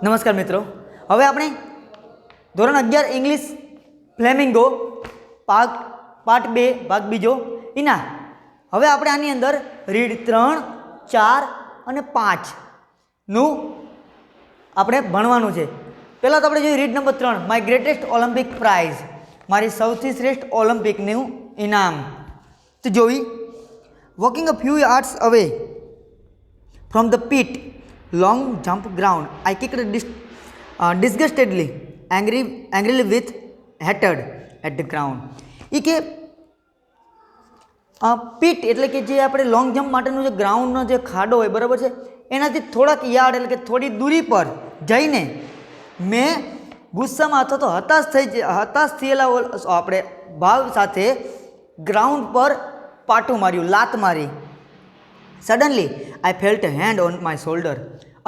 નમસ્કાર મિત્રો, હવે આપણે ધોરણ 11 ઇંગ્લિશ ફ્લેમિંગો પાર્ટ 2 ભાગ બીજો એના હવે આપણે આની અંદર રીડ 3, 4 અને 5 નું આપણે ભણવાનું છે. પહેલાં તો આપણે જોઈએ read number 3, my greatest Olympic prize, મારી સૌથી શ્રેષ્ઠ ઓલિમ્પિકનું ઇનામ. તો જોવી, walking a few yards away from the pit long jump ground, I kicked disgustedly, angrily with hatred at the ground. એ કે પીટ એટલે કે જે આપણે લોંગ જમ્પ માટેનું જે ગ્રાઉન્ડનો જે ખાડો હોય બરાબર છે, એનાથી થોડાક યાર્ડ એટલે કે થોડી દૂરી પર જઈને મેં ગુસ્સામાં અથવા તો હતાશ થયેલા આપણે ભાવ સાથે ગ્રાઉન્ડ પર પાટું માર્યું, લાત મારી. Suddenly I felt a hand on my shoulder,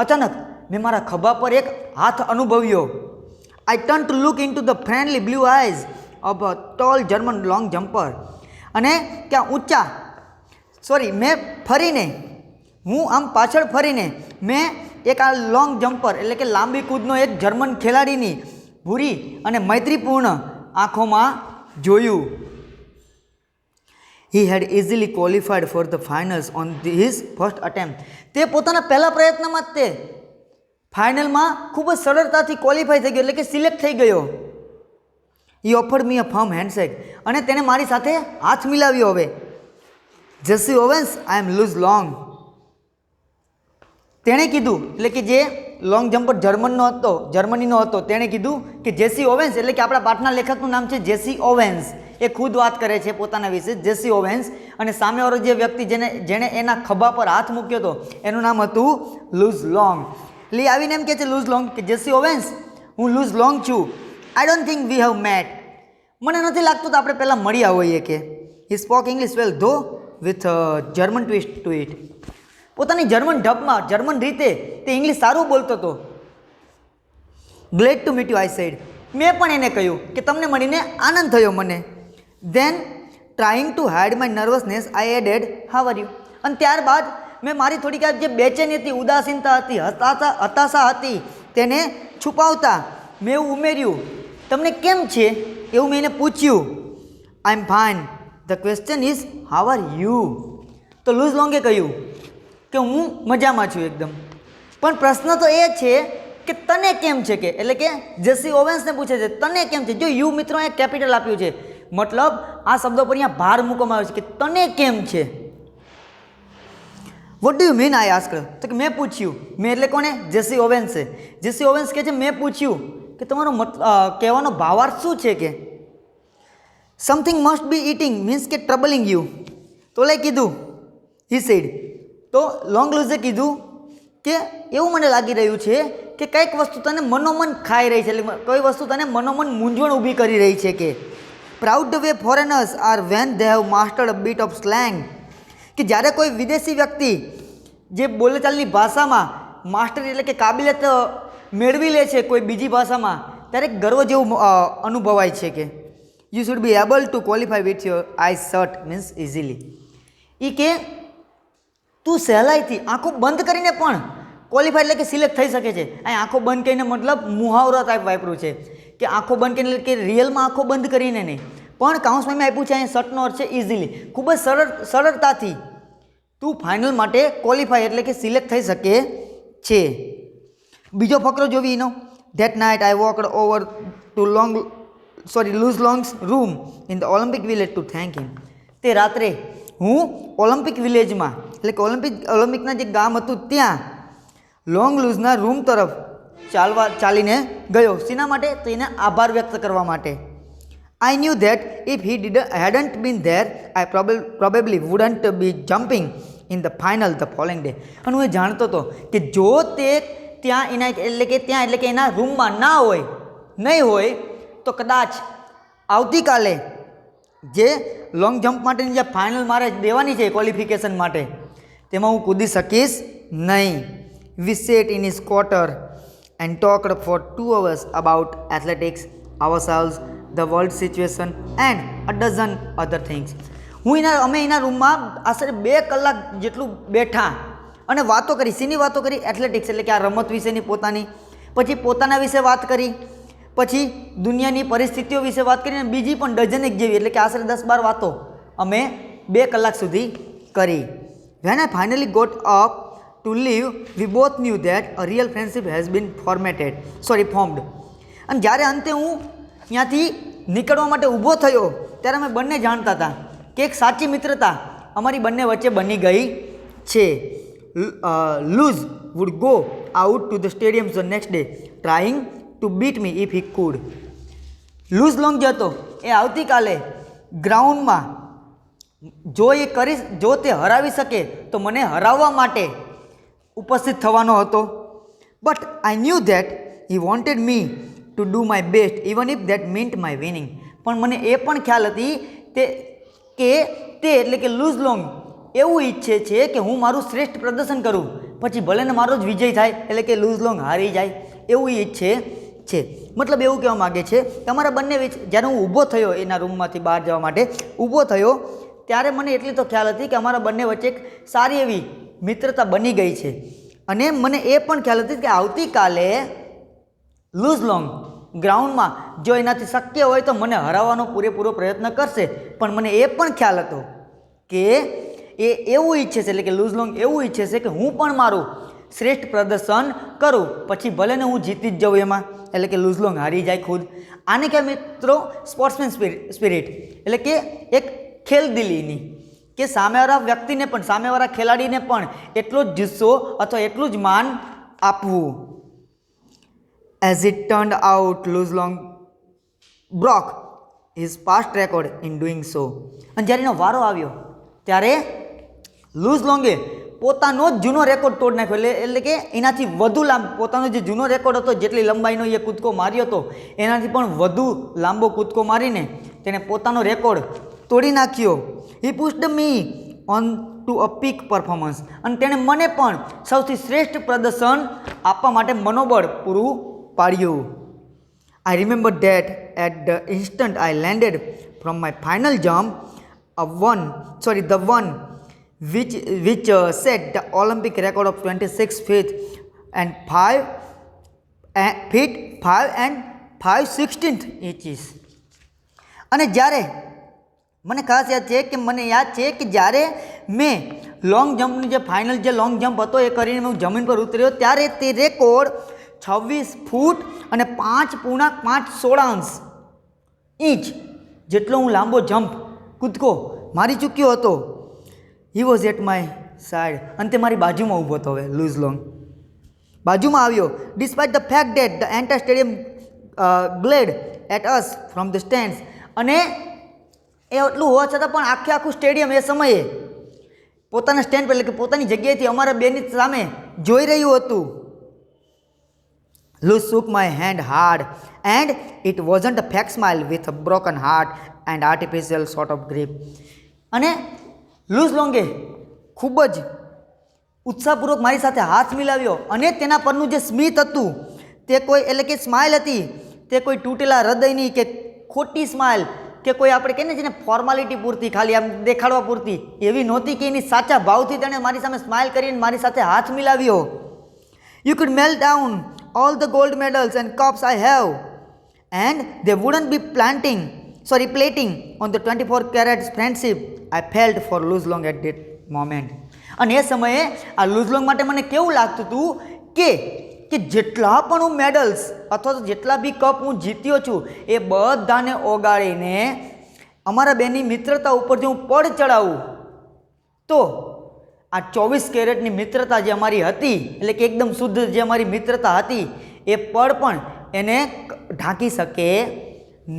અચાનક મેં મારા ખભા પર એક હાથ અનુભવ્યો. I turn to look into the friendly blue eyes of a tall German long jumper, અને ત્યાં મેં ફરીને હું આમ પાછળ ફરીને મેં એક આ લોંગ જમ્પર એટલે કે લાંબી કૂદનો એક જર્મન ખેલાડીની ભૂરી અને મૈત્રીપૂર્ણ આંખોમાં જોયું. He had easily qualified for the finals on his first attempt. તે પોતાના પહેલા પ્રયત્નમાં જ તે ફાઇનલમાં ખૂબ જ સરળતાથી ક્વોલિફાય થઈ ગયો એટલે કે સિલેક્ટ થઈ ગયો. He offered me a firm handshake, અને તેને મારી સાથે હાથ મિલાવ્યો. હવે જેસી Owens, I am lose long. તેણે કીધું એટલે કે જે લોંગ જમ્પર જર્મનીનો હતો તેણે કીધું કે જેસી ઓવેન્સ એટલે કે આપણા પાઠના લેખકનું નામ છે જેસી ઓવેન્સ. એ ખુદ વાત કરે છે પોતાના વિશે, જેસી ઓવેન્સ, અને સામેવાળો જે વ્યક્તિ જેણે એના ખભા પર હાથ મૂક્યો હતો એનું નામ હતું લૂઝ લોંગ. એટલે આવીને એમ કહે છે લૂઝ લોંગ કે જેસી ઓવેન્સ, હું લૂઝ લોંગ છું. I don't think we have met. મને નથી લાગતું તો આપણે પહેલાં મળ્યા હોઈએ. કે હી spoke English well though with German twist to it. પોતાની જર્મન ઢબમાં જર્મન રીતે તે ઇંગ્લિશ સારું બોલતો હતો. Glad to meet you, I said. મેં પણ એને કહ્યું કે તમને મળીને આનંદ થયો મને. Then trying to hide my nervousness, I added how are you. અને ત્યારબાદ મેં મારી થોડીક જે બેચેની હતી, ઉદાસીનતા હતી, હતાશા હતી, તેને છુપાવતા મેં એવું ઉમેર્યું, તમને કેમ છે એવું મેં એને પૂછ્યું. I am fine, the question is how are you. તો લૂઝ લોંગે કહ્યું કે હું મજામાં છું એકદમ, પણ પ્રશ્ન તો એ છે કે તને કેમ છે, કે એટલે કે જેસી ઓવેન્સને પૂછે છે તને કેમ છે. જો યુ મિત્રો એ કેપિટલ આપ્યું છે, મતલબ આ શબ્દો પર અહીંયા ભાર મૂકવામાં આવ્યો છે કે તને કેમ છે. What do you mean, I asked. તો કે મેં પૂછ્યું, મેં એટલે કોને, જેસી ઓવેન્સે. જેસી ઓવેન્સ કહે છે મેં પૂછ્યું કે તમારો કહેવાનો ભાવાર્થ શું છે. કે something must be eating means કે ટ્રબલિંગ યુ. તો કીધું હી સેડ. તો લોંગ લૂઝે કીધું કે એવું મને લાગી રહ્યું છે કે કંઈક વસ્તુ તને મનોમન ખાઈ રહી છે, એટલે કઈ વસ્તુ તને મનોમન મૂંઝવણ ઊભી કરી રહી છે. કે proud the way foreigners are when they have mastered a bit of slang. કે જ્યારે કોઈ વિદેશી વ્યક્તિ જે બોલચાલની ભાષામાં માસ્ટર એટલે કે કાબિલિયત મેળવી લે છે કોઈ બીજી ભાષામાં, ત્યારે ગર્વ જેવું અનુભવાય છે. કે you should be able to qualify with your eye shut means easily. એ કે તું સહેલાઈથી આંખો બંધ કરીને પણ ક્વોલિફાય એટલે કે સિલેક્ટ થઈ શકે છે. અહીં આંખો બંધ કરીને મતલબ મુહાવરા ટાઈપ વાપર્યું છે કે આંખો બંધ કરીને એટલે કે રિયલમાં આંખો બંધ કરીને નહીં, પણ કાઉન્સમાં મેં આપ્યું છે અહીં શર્ટનો અર્થ છે ઇઝીલી, ખૂબ જ સરળતાથી તું ફાઇનલ માટે ક્વોલિફાય એટલે કે સિલેક્ટ થઈ શકે છે. બીજો ફકરો જોવી એનો. That night I walked over to Luz Long's room in the Olympic village to thank him. તે રાત્રે હું ઓલિમ્પિક વિલેજમાં એટલે કે ઓલિમ્પિકના જે ગામ હતું ત્યાં લોંગ લૂઝના રૂમ તરફ ચાલીને ગયો. શેના માટે? તો એને આભાર વ્યક્ત કરવા માટે. I knew that if he hadn't been there I probably wouldn't be jumping in the final the following day. અને હું એ જાણતો હતો કે જો તે ત્યાં એટલે કે એના રૂમમાં નહીં હોય તો કદાચ આવતીકાલે જે લોંગ જમ્પ માટેની જે ફાઇનલ મારે દેવાની છે ક્વોલિફિકેશન માટે, તેમાં હું કૂદી શકીશ નહીં. We sat in his quarter and talked for 2 hours about athletics, ourselves, the world situation and a dozen other things. અમે એના રૂમમાં આશરે 2 કલાક જેટલું બેઠા અને વાતો કરી. શેની વાતો કરી? એથ્લેટિક્સ એટલે કે આ રમત વિશેની પોતાની, પછી પોતાના વિશે વાત કરી, પછી દુનિયાની પરિસ્થિતિઓ વિશે વાત કરી, અને બીજી પણ ડઝનેક જેવી એટલે કે આશરે 10-12 વાતો અમે 2 કલાક સુધી કરી. When I finally got up to leave, we both knew that a real friendship has been formed. અને જ્યારે અંતે હું ત્યાંથી નીકળવા માટે ઊભો થયો ત્યારે અમે બંને જાણતા હતા કે એક સાચી મિત્રતા અમારી બંને વચ્ચે બની ગઈ છે. Luz would go out to the stadium the next day trying to beat me if he could. Luz Long જે હતો એ આવતીકાલે ગ્રાઉન્ડમાં જો તે હરાવી શકે તો મને હરાવવા માટે ઉપસ્થિત થવાનો હતો. But I knew that he wanted me to do my best even if that Myint my winning. પણ મને એ પણ ખ્યાલ હતી કે તે એટલે કે લૂઝ લોંગ એવું ઈચ્છે છે કે હું મારું શ્રેષ્ઠ પ્રદર્શન કરું, પછી ભલે ને મારો જ વિજય થાય, એટલે કે લૂઝ લોંગ હારી જાય એવું ઈચ્છે છે. મતલબ એવું કહેવા માગે છે કે અમારા બંને જ્યારે હું ઊભો થયો એના રૂમમાંથી બહાર જવા માટે ઊભો થયો ત્યારે મને એટલી તો ખ્યાલ હતી કે અમારા બંને વચ્ચે એક સારી એવી મિત્રતા બની ગઈ છે. અને મને એ પણ ખ્યાલ હતી કે આવતીકાલે લૂઝ લોંગ ગ્રાઉન્ડમાં જો એનાથી શક્ય હોય તો મને હરાવવાનો પૂરેપૂરો પ્રયત્ન કરશે. પણ મને એ પણ ખ્યાલ હતો કે એ એવું ઈચ્છે છે, એટલે કે લૂઝ લોંગ એવું ઈચ્છે છે કે હું પણ મારું શ્રેષ્ઠ પ્રદર્શન કરું, પછી ભલે ને હું જીતી જ જાઉં એમાં, એટલે કે લૂઝ લોંગ હારી જાય ખુદ. આને કહેવાય મિત્રો સ્પોર્ટ્સમેન સ્પિરિટ, એટલે કે એક ખેલદિલીની, કે સામેવાળા વ્યક્તિને પણ સામેવાળા ખેલાડીને પણ એટલો જ જુસ્સો અથવા એટલું જ માન આપવું. As it turned out, Luz Long broke his past record in doing so. અને જ્યારે એનો વારો આવ્યો ત્યારે લૂઝ લોંગે પોતાનો જ જૂનો રેકોર્ડ તોડ નાખ્યો. એટલે કે એનાથી વધુ પોતાનો જે જૂનો રેકોર્ડ હતો, જેટલી લંબાઈનો એ કૂદકો માર્યો હતો એનાથી પણ વધુ લાંબો કૂદકો મારીને તેણે પોતાનો રેકોર્ડ તોડી નાખ્યો. He pushed me on to a peak performance. અને તેણે મને પણ સૌથી શ્રેષ્ઠ પ્રદર્શન આપવા માટે મનોબળ પૂરું પાડ્યું. I remember that at the instant I landed from my final jump, the one which set the Olympic record of 26 feet and 5 and 5/16 inches. અને જ્યારે મને ખાસ યાદ છે કે જ્યારે મેં લોંગ જમ્પનું જે ફાઇનલ જે લોંગ જમ્પ હતો એ કરીને હું જમીન પર ઉતર્યો ત્યારે તે રેકોર્ડ 26 ફૂટ અને 5.5 ઇંચ જેટલો હું લાંબો જમ્પ કૂદકો મારી ચૂક્યો હતો. He was at my side. અને તે મારી બાજુમાં ઊભો હતો. હવે લૂઝ લોંગ બાજુમાં આવ્યો. Despite the fact that the entire stadium glared at us from the stands. અને એ એટલું હોવા છતાં પણ આખું સ્ટેડિયમ એ સમયે પોતાના સ્ટેન્ડ પર એટલે કે પોતાની જગ્યાએથી અમારા બેની સામે જોઈ રહ્યું હતું. Luz shook my hand hard and it wasn't a fake smile with a broken heart and artificial sort of grip. અને લૂઝ લોંગે ખૂબ જ ઉત્સાહપૂર્વક મારી સાથે હાથ મિલાવ્યો અને તેના પરનું જે સ્મિત હતું તે કોઈ એટલે કે સ્માઇલ હતી તે કોઈ તૂટેલા હૃદયની કે ખોટી સ્માઇલ કે કોઈ આપણે કહીએ ને જેને ફોર્માલિટી પૂરતી ખાલી આમ દેખાડવા પૂરતી એવી નહોતી કે એની સાચા ભાવથી તેણે મારી સામે સ્માઇલ કરીને મારી સાથે હાથ મિલાવ્યો. You could melt down all the gold medals and cups I have and they wouldn't be plating on the 24 carats friendship I felt for Luz Long at that moment. અને એ સમયે આ લૂઝ લોંગ માટે મને કેવું લાગતું હતું કે જેટલા પણ હું મેડલ્સ અથવા તો જેટલા બી કપ હું જીત્યો છું એ બધાને ઓગાળીને અમારા બેની મિત્રતા ઉપર જો હું પડ ચડાવું તો આ 24 કેરેટની મિત્રતા જે અમારી હતી એટલે કે એકદમ શુદ્ધ જે અમારી મિત્રતા હતી એ પડ પણ એને ઢાંકી શકે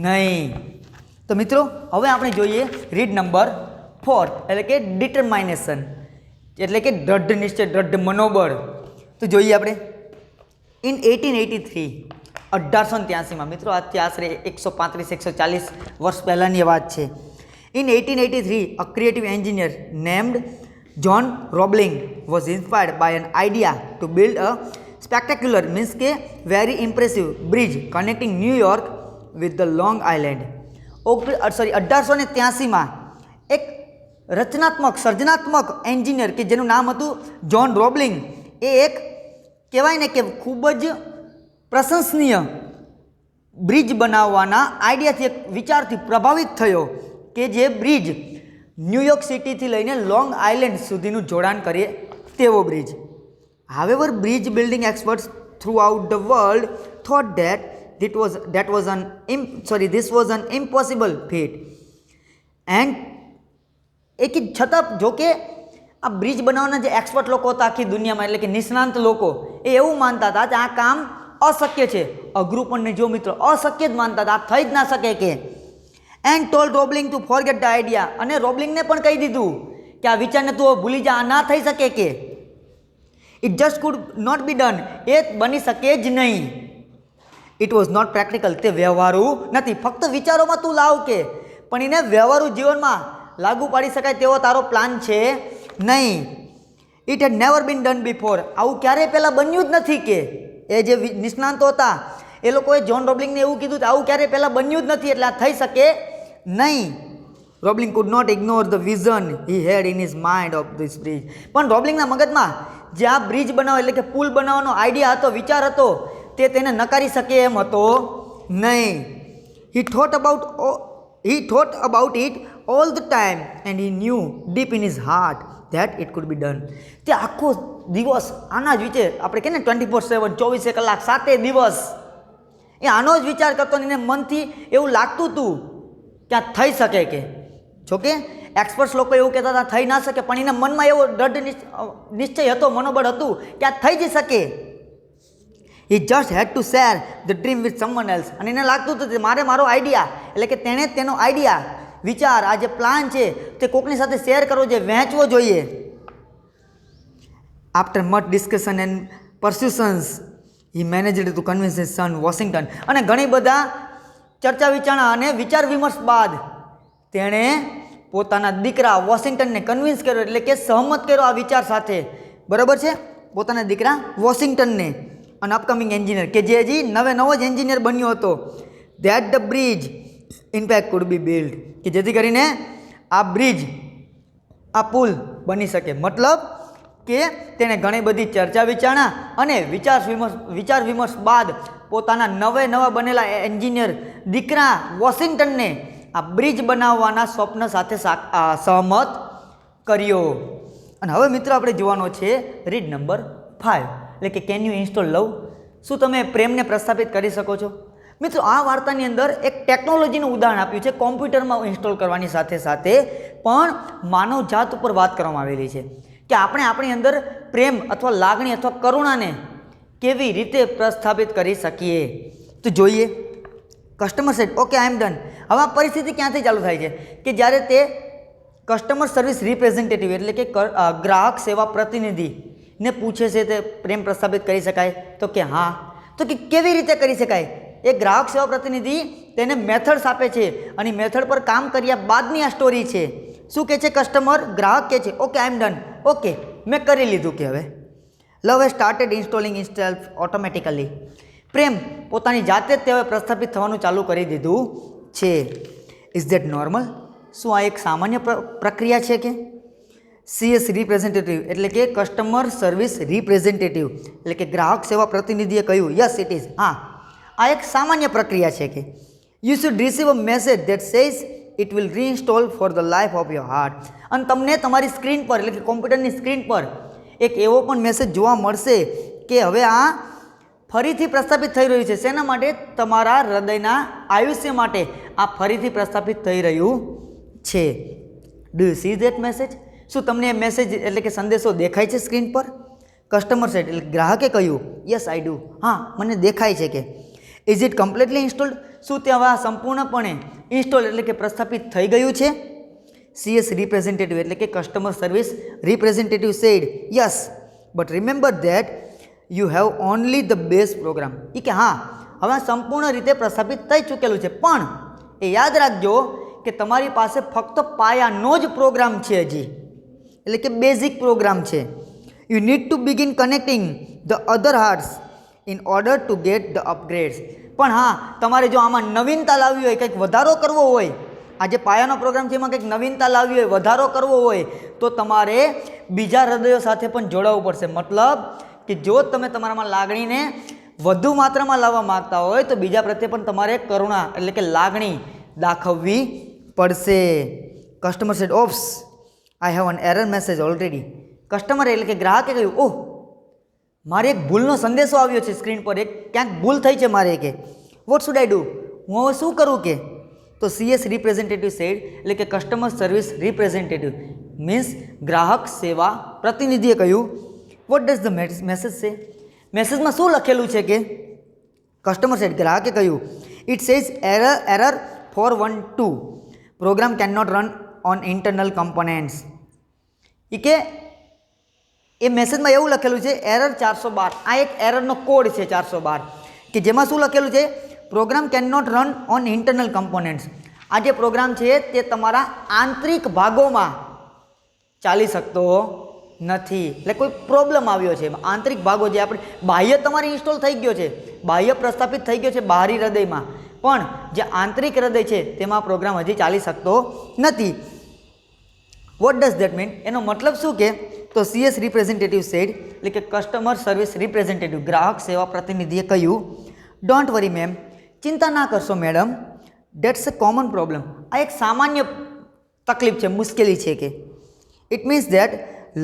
નહીં. તો મિત્રો હવે આપણે જોઈએ રીડ નંબર 4 એટલે કે ડિટરમાઇનેશન એટલે કે દ્રઢ નિશ્ચય દ્રઢ મનોબળ. તો જોઈએ આપણે ઇન 1883 1883માં મિત્રો આજથી આશરે 135-140 વર્ષ પહેલાંની વાત છે. In 1883 a creative engineer named John Roebling was inspired by an idea to build a spectacular very impressive bridge connecting New York with the Long Island. 1883માં એક સર્જનાત્મક એન્જિનિયર કે જેનું નામ હતું જોન રોબલિંગ એ એક કહેવાય ને કે ખૂબ જ પ્રશંસનીય બ્રિજ બનાવવાના આઈડિયાથી એક વિચારથી પ્રભાવિત થયો કે જે બ્રિજ ન્યૂયોર્ક સિટીથી લઈને લોંગ આઇલેન્ડ સુધીનું જોડાણ કરીએ તેવો bridge. However bridge building experts throughout the world thought this was an impossible feat. And એક છતાં જો કે આ બ્રિજ બનાવવાના જે એક્સપર્ટ લોકો હતા આખી દુનિયામાં, એટલે કે નિષ્ણાંત લોકો, એ એવું માનતા હતા કે આ કામ અશક્ય છે. અઘરું પણ નહીં જો મિત્રો, અશક્ય જ માનતા હતા, આ થઈ જ ના શકે કે. And told Roebling to forget the idea, અને રોબલિંગને પણ કહી દીધું કે આ વિચારને તું ભૂલી જા, આ ના થઈ શકે કે. It just could not be done, એ બની શકે જ નહીં. ઇટ વોઝ નોટ પ્રેક્ટિકલ, તે વ્યવહારુ નથી. ફક્ત વિચારોમાં તું લાવ કે, પણ એને વ્યવહારુ જીવનમાં લાગુ પાડી શકાય તેવો તારો પ્લાન છે નહીં. It head never bin done before, આવું ક્યારેય પહેલાં બન્યું જ નથી કે. એ જે નિષ્ણાંતો હતા એ લોકોએ જ્હોન રોબલિંગને એવું કીધું કે આવું ક્યારેય પહેલાં બન્યું જ નથી, એટલે આ થઈ શકે નહીં. Roebling could not ignore the vision he had in his mind of this bridge. પણ રોબલિંગના મગજમાં જે આ બ્રિજ બનાવો એટલે કે પુલ બનાવવાનો આઈડિયા હતો, વિચાર હતો, તે તેને નકારી શકે એમ હતો નહીં. He thought about it all the time and he new deep in his heart that it could B done. તે આખો દિવસ આના જ વિશે, આપણે કહે ને 24/7, 24 કલાક 7 દિવસ એ આનો જ વિચાર કરતો ને એને મનથી એવું લાગતું હતું કે આ થઈ શકે કે. જોકે એક્સપર્ટ્સ લોકો એવું કહેતા હતા થઈ ના શકે, પણ એના મનમાં એવો દૃઢ નિશ્ચય હતો, મનોબળ હતું કે આ થઈ જ શકે. He just had to share the dream with someone else, અને એને લાગતું હતું કે મારે મારો આઈડિયા, એટલે કે તેણે તેનો આઈડિયા, વિચાર, આ જે પ્લાન છે તે કોકની સાથે શેર કરવો જોઈએ, વહેંચવો જોઈએ. After much discussion and persuasions he managed to convince his son Washington, અને ઘણી બધા ચર્ચા વિચારણા અને વિચાર વિમર્શ બાદ તેણે પોતાના દીકરા વોશિંગ્ટનને કન્વિન્સ કર્યો, એટલે કે સહમત કર્યો આ વિચાર સાથે. બરાબર છે, પોતાના દીકરા વોશિંગ્ટનને, અને અપકમિંગ એન્જિનિયર કે જે હજી નવો જ એન્જિનિયર બન્યો હતો, that the bridge in fact food B build, કે જેથી કરીને આ બ્રિજ, આ પુલ બની શકે. મતલબ કે તેણે ઘણી બધી ચર્ચા વિચારણા અને વિચાર વિમર્શ બાદ પોતાના નવા બનેલા એન્જિનિયર દીકરા વોશિંગ્ટનને આ બ્રિજ બનાવવાના સ્વપ્ન સાથે સહમત કર્યો. અને હવે મિત્રો આપણે જોવાનો છે રીડ નંબર 5, એટલે કે કેન યુ ઇન્સ્ટોલ લવ. શું તમે પ્રેમને પ્રસ્થાપિત કરી શકો છો? મિત્રો આ વાર્તાની અંદર એક ટેકનોલોજીનું ઉદાહરણ આપ્યું છે, કોમ્પ્યુટરમાં ઇન્સ્ટોલ કરવાની સાથે સાથે પણ માનવ જાત ઉપર વાત કરવામાં આવેલી છે કે આપણે આપણી અંદર પ્રેમ અથવા લાગણી અથવા કરુણાને કેવી રીતે પ્રસ્થાપિત કરી શકીએ. તો જોઈએ. Customer said okay I am done. હવે આ પરિસ્થિતિ ક્યાંથી ચાલુ થાય છે કે જ્યારે તે કસ્ટમર સર્વિસ રિપ્રેઝેન્ટેટિવ એટલે કે ગ્રાહક સેવા પ્રતિનિધિને પૂછે છે તે પ્રેમ પ્રસ્થાપિત કરી શકાય? તો કે હા. તો કે કેવી રીતે કરી શકાય? એ ગ્રાહક સેવા પ્રતિનિધિ તેને મેથડ્સ આપે છે, અને મેથડ પર કામ કર્યા બાદની આ સ્ટોરી છે. શું કહે છે કસ્ટમર? ગ્રાહક કહે છે okay I am done, okay મેં કરી લીધું. કે હવે love has started installing itself automatically. પ્રેમ પોતાની જાતે જ તે હવે પ્રસ્થાપિત થવાનું ચાલુ કરી દીધું છે. Is that normal? શું આ એક સામાન્ય પ્રક્રિયા છે કે? CS રિપ્રેઝેન્ટેટિવ એટલે કે કસ્ટમર સર્વિસ રિપ્રેઝેન્ટેટિવ એટલે કે ગ્રાહક સેવા પ્રતિનિધિએ કહ્યું યસ ઇટ ઇઝ. હા, આ એક સામાન્ય પ્રક્રિયા છે કે you should receive a message that says it will reinstall for the life of your heart. અને તમને તમારી સ્ક્રીન પર એટલે કે કોમ્પ્યુટરની સ્ક્રીન પર એક એવો પણ મેસેજ જોવા મળશે કે હવે આ ફરીથી પ્રસ્થાપિત થઈ રહ્યું છે. શેના માટે? તમારા હૃદયના આયુષ્ય માટે આ ફરીથી પ્રસ્થાપિત થઈ રહ્યું છે. Do you C that message? શું તમને એ મેસેજ એટલે કે સંદેશો દેખાય છે સ્ક્રીન પર? કસ્ટમર સેટ એટલે ગ્રાહકે કહ્યું યસ આઈ ડુ. હા, મને દેખાય છે. કે ઇઝ ઇટ કમ્પ્લીટલી ઇન્સ્ટોલ્ડ? શું તે હવે સંપૂર્ણપણે ઇન્સ્ટોલ એટલે કે પ્રસ્થાપિત થઈ ગયું છે? CS રિપ્રેઝેન્ટેટિવ એટલે કે customer service representative said yes but remember that you have only the base program. એ કે હા, હવે સંપૂર્ણ રીતે પ્રસ્થાપિત થઈ ચૂકેલું છે, પણ એ યાદ રાખજો કે તમારી પાસે ફક્ત પાયાનો જ પ્રોગ્રામ છે હજી, એટલે કે બેઝિક પ્રોગ્રામ છે. You need to begin connecting the other hearts in order to get the અપગ્રેડ્સ. પણ હા, તમારે જો આમાં નવીનતા લાવવી હોય, કંઈક વધારો કરવો હોય, આ જે પાયાનો પ્રોગ્રામ છે એમાં કંઈક નવીનતા લાવવી હોય, વધારો કરવો હોય, તો તમારે બીજા હૃદયો સાથે પણ જોડાવવું પડશે. મતલબ કે જો તમે તમારામાં લાગણીને વધુ માત્રામાં લાવવા માગતા હોય તો બીજા પ્રત્યે પણ તમારે કરુણા એટલે કે લાગણી દાખવવી પડશે. Customer said oops I have an error message already. Customer એટલે કે ગ્રાહકે કહ્યું, ઓહ મારે એક ભૂલનો સંદેશો આવ્યો છે સ્ક્રીન પર, એક ક્યાંક ભૂલ થઈ છે મારે. કે વોટ શુડ આઈ ડુ, હું હવે શું કરું? કે તો CS રિપ્રેઝેન્ટેટિવ સેડ એટલે કે કસ્ટમર સર્વિસ રિપ્રેઝેન્ટેટિવ મીન્સ ગ્રાહક સેવા પ્રતિનિધિએ કહ્યું, વોટ ડઝ ધ મેસેજ સે, મેસેજમાં શું લખેલું છે? કે કસ્ટમર સેડ ગ્રાહકે કહ્યું, it says error 412 program can not run on internal components. એ કે એ મેસેજમાં એવું લખેલું છે એરર 412. આ એક એરરનો કોડ છે 412 કે જેમાં શું લખેલું છે? Program can not run on internal components. આ જે પ્રોગ્રામ છે તે તમારા આંતરિક ભાગોમાં ચાલી શકતો નથી. એટલે કોઈ પ્રોબ્લેમ આવ્યો છે આંતરિક ભાગો, જે આપણે બાહ્ય તમારે ઇન્સ્ટોલ થઈ ગયો છે, બાહ્ય પ્રસ્થાપિત થઈ ગયો છે બહારી હૃદયમાં, પણ જે આંતરિક હૃદય છે તેમાં પ્રોગ્રામ હજી ચાલી શકતો નથી. વોટ ડઝ ધેટ મીન, એનો મતલબ શું? કે તો CS રિપ્રેઝેન્ટેટિવ સેડ એટલે કે કસ્ટમર સર્વિસ રિપ્રેઝેન્ટેટિવ ગ્રાહક સેવા પ્રતિનિધિએ કહ્યું, ડોન્ટ વરી મેમ, ચિંતા ના કરશો madam, that's a common problem. આ એક સામાન્ય તકલીફ છે, મુશ્કેલી છે. કે it means that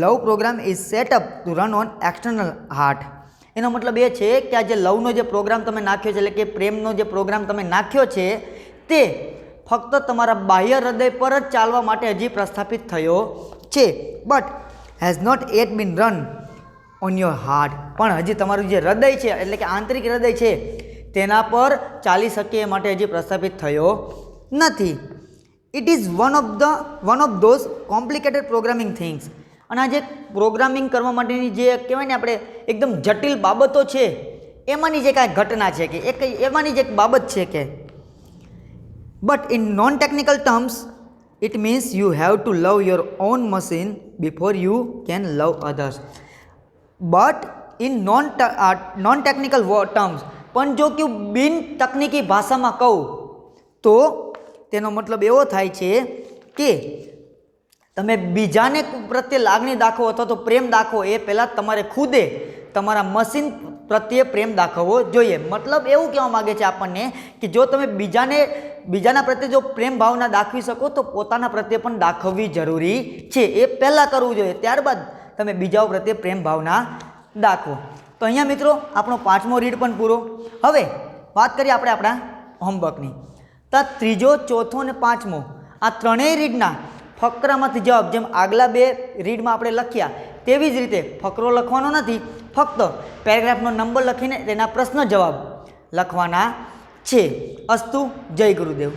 love program is set up to run on external heart. એનો મતલબ એ છે કે આ જે લવનો જે પ્રોગ્રામ તમે નાખ્યો છે એટલે કે પ્રેમનો જે પ્રોગ્રામ તમે નાખ્યો છે તે ફક્ત તમારા બાહ્ય હૃદય પર જ ચાલવા માટે હજી પ્રસ્થાપિત થયો છે, but has not yet been run on your heart. પણ હજી તમારું જે હૃદય છે એટલે કે આંતરિક હૃદય છે તેના પર ચાલી શકે એ માટે હજી પ્રસ્થાપિત થયો નથી. It is one of those complicated programming things. અને આ જે પ્રોગ્રામિંગ કરવા માટેની જે કહેવાય ને આપણે એકદમ જટિલ બાબતો છે એમાંની જે કાંઈ ઘટના છે કે એમાંની જે એક બાબત છે. કે but in non technical terms it means you have to love your own machine before you can love others. But in non technical terms, પણ જો કે બિન તકનીકી ભાષામાં કહું તો તેનો મતલબ એવો થાય છે કે તમે બીજાને પ્રત્યે લાગણી દાખવો અથવા તો પ્રેમ દાખવો એ પહેલાં તમારે ખુદે તમારા મશીન પ્રત્યે પ્રેમ દાખવવો જોઈએ. મતલબ એવું કહેવા માગે છે આપણને કે જો તમે બીજાના પ્રત્યે જો પ્રેમ ભાવના દાખવી શકો તો પોતાના પ્રત્યે પણ દાખવવી જરૂરી છે. એ પહેલાં કરવું જોઈએ, ત્યારબાદ તમે બીજાઓ પ્રત્યે પ્રેમ ભાવના દાખવો. તો અહીંયા મિત્રો આપણો 5મો રીડ પણ પૂરો. હવે વાત કરીએ આપણે આપણા હોમવર્કની. તો ત્રીજો, ચોથો અને 5મો આ ત્રણેય રીડના ફકરામાંથી જવાબ, જેમ આગલા 2 રીડમાં આપણે લખ્યા તેવી જ રીતે ફકરો લખવાનો નથી, ફક્ત પેરેગ્રાફનો નંબર લખીને તેના પ્રશ્ન જવાબ લખવાના છે. અસ્તુ, જય ગુરુદેવ.